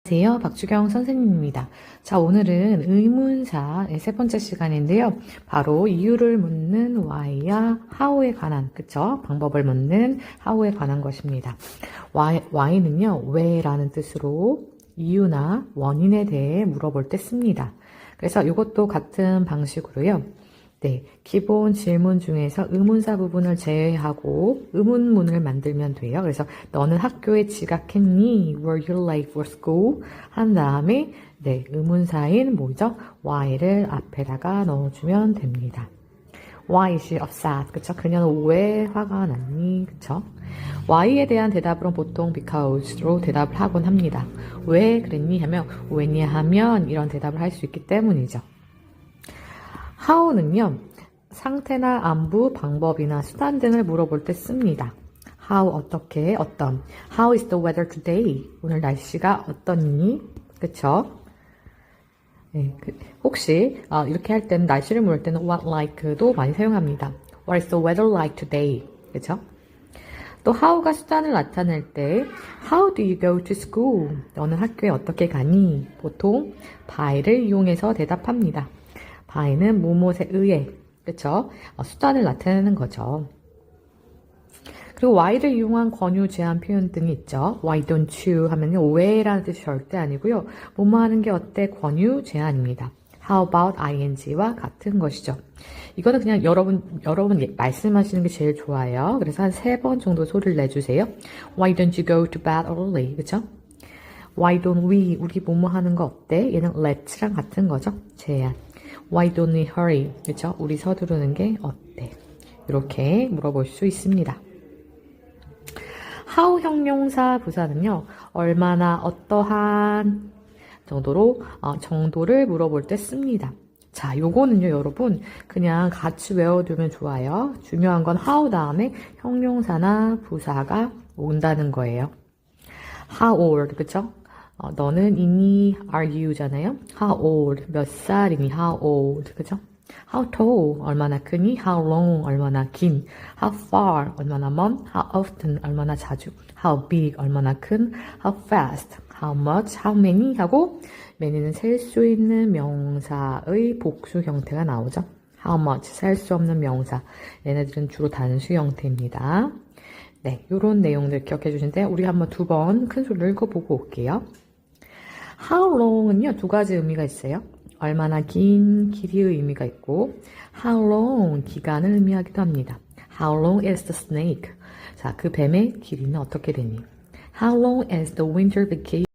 안녕하세요. 박주경 선생님입니다. 자, 오늘은 의문사의 세 번째 시간인데요. 바로 이유를 묻는 why와 how에 관한, 그쵸? 방법을 묻는 how에 관한 것입니다. why는요, 왜라는 뜻으로 이유나 원인에 대해 물어볼 때 씁니다. 그래서 이것도 같은 방식으로요. 네, 기본 질문 중에서 의문사 부분을 제외하고 의문문을 만들면 돼요. 그래서 너는 학교에 지각했니? Were you late for school? 한 다음에 네, 의문사인 뭐죠? why를 앞에다가 넣어주면 됩니다. Why is she upset? 그쵸? 그녀는 왜 화가 났니? 그쵸? why에 대한 대답으로 보통 because로 대답을 하곤 합니다. 왜 그랬니? 하면 왜냐하면 이런 대답을 할 수 있기 때문이죠. how는요, 상태나 안부, 방법이나 수단 등을 물어볼 때 씁니다. how, 어떻게, 어떤. How is the weather today? 오늘 날씨가 어떠니? 그쵸? 네, 혹시 이렇게 할 때는 날씨를 물을 때는 what like도 많이 사용합니다. What is the weather like today? 그쵸? 또 how가 수단을 나타낼 때 How do you go to school? 너는 학교에 어떻게 가니? 보통 by를 이용해서 대답합니다. by는 무엇에 의해, 그쵸? 수단을 나타내는 거죠. 그리고 why를 이용한 권유, 제한 표현 등이 있죠. Why don't you 하면요, 왜라는 뜻이 절대 아니고요. 뭐뭐 하는 게 어때? 권유, 제한입니다. How about ing와 같은 것이죠. 이거는 그냥 여러분 말씀하시는 게 제일 좋아요. 그래서 한 3번 정도 소리를 내주세요. Why don't you go to bed early? 그쵸? Why don't we? 우리 뭐뭐 하는 거 어때? 얘는 let's랑 같은 거죠. 제한. Why don't we hurry? 그쵸? 우리 서두르는 게 어때? 이렇게 물어볼 수 있습니다. how 형용사 부사는요, 얼마나, 어떠한 정도로, 정도를 물어볼 때 씁니다. 자, 요거는요, 여러분, 그냥 같이 외워두면 좋아요. 중요한 건 how 다음에 형용사나 부사가 온다는 거예요. How old, 그쵸? 너는 있니? Are you잖아요. How old, 몇 살이니? How old, 그쵸? How tall, 얼마나 크니? How long, 얼마나 긴? How far, 얼마나 먼? How often, 얼마나 자주? How big, 얼마나 큰? How fast, how much, how many 하고 many는 셀 수 있는 명사의 복수 형태가 나오죠. How much, 셀 수 없는 명사. 얘네들은 주로 단수 형태입니다. 네, 요런 내용들 기억해 주시는데 우리 한번 2번 큰 소리를 읽어보고 올게요. How long은요, 2가지 의미가 있어요. 얼마나 긴, 길이의 의미가 있고 How long, 기간을 의미하기도 합니다. How long is the snake? 자, 그 뱀의 길이는 어떻게 되니? How long is the winter vacation?